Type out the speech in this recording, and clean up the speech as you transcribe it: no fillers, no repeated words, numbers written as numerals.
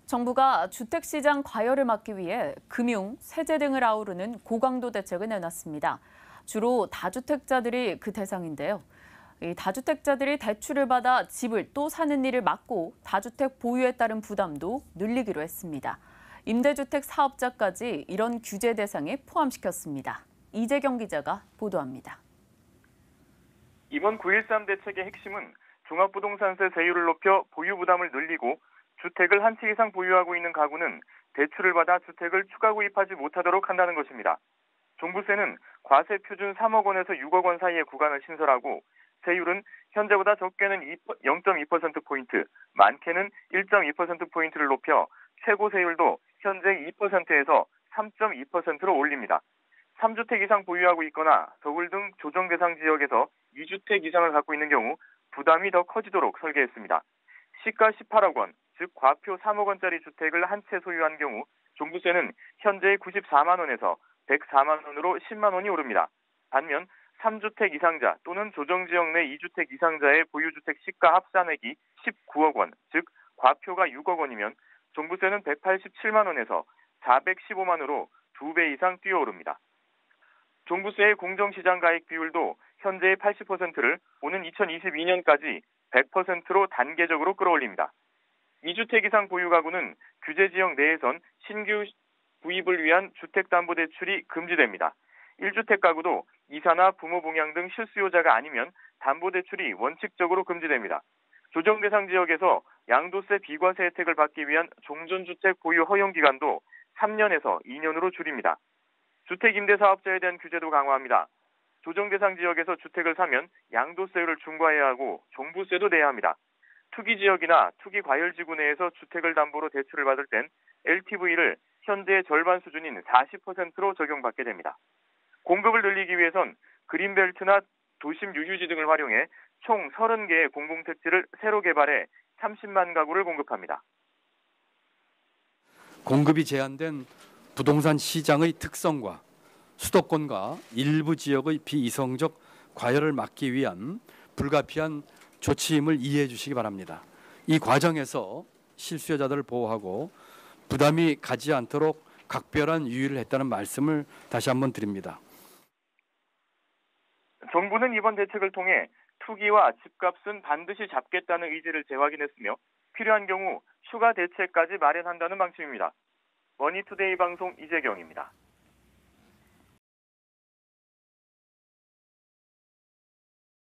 정부가 주택시장 과열을 막기 위해 금융, 세제 등을 아우르는 고강도 대책을 내놨습니다. 주로 다주택자들이 그 대상인데요. 이 다주택자들이 대출을 받아 집을 또 사는 일을 막고 다주택 보유에 따른 부담도 늘리기로 했습니다. 임대주택 사업자까지 이런 규제 대상에 포함시켰습니다. 이재경 기자가 보도합니다. 이번 9.13 대책의 핵심은 종합부동산세 세율을 높여 보유 부담을 늘리고 주택을 한 채 이상 보유하고 있는 가구는 대출을 받아 주택을 추가 구입하지 못하도록 한다는 것입니다. 종부세는 과세 표준 3억 원에서 6억 원 사이의 구간을 신설하고 세율은 현재보다 적게는 0.2%포인트, 많게는 1.2%포인트를 높여 최고 세율도 현재 2%에서 3.2%로 올립니다. 3주택 이상 보유하고 있거나 서울 등 조정 대상 지역에서 2주택 이상을 갖고 있는 경우 부담이 더 커지도록 설계했습니다. 시가 18억 원, 즉 과표 3억 원짜리 주택을 한 채 소유한 경우 종부세는 현재의 94만 원에서 104만 원으로 10만 원이 오릅니다. 반면 3주택 이상자 또는 조정지역 내 2주택 이상자의 보유주택 시가 합산액이 19억 원, 즉 과표가 6억 원이면 종부세는 187만 원에서 415만 원으로 2배 이상 뛰어오릅니다. 종부세의 공정시장 가액 비율도 현재의 80%를 오는 2022년까지 100%로 단계적으로 끌어올립니다. 2주택 이상 보유 가구는 규제 지역 내에선 신규 구입을 위한 주택담보대출이 금지됩니다. 1주택 가구도 이사나 부모 봉양 등 실수요자가 아니면 담보대출이 원칙적으로 금지됩니다. 조정 대상 지역에서 양도세 비과세 혜택을 받기 위한 종전주택 보유 허용 기간도 3년에서 2년으로 줄입니다. 주택임대사업자에 대한 규제도 강화합니다. 조정 대상 지역에서 주택을 사면 양도세율을 중과해야 하고 종부세도 내야 합니다. 투기 지역이나 투기 과열지구 내에서 주택을 담보로 대출을 받을 땐 LTV를 현재의 절반 수준인 40%로 적용받게 됩니다. 공급을 늘리기 위해선 그린벨트나 도심 유휴지 등을 활용해 총 30개의 공공택지를 새로 개발해 30만 가구를 공급합니다. 공급이 제한된 부동산 시장의 특성과 수도권과 일부 지역의 비이성적 과열을 막기 위한 불가피한 조치임을 이해해 주시기 바랍니다. 이 과정에서 실수요자들을 보호하고 부담이 가지 않도록 각별한 유의를 했다는 말씀을 다시 한번 드립니다. 정부는 이번 대책을 통해 투기와 집값은 반드시 잡겠다는 의지를 재확인했으며 필요한 경우 추가 대책까지 마련한다는 방침입니다. 머니투데이 방송 이재경입니다.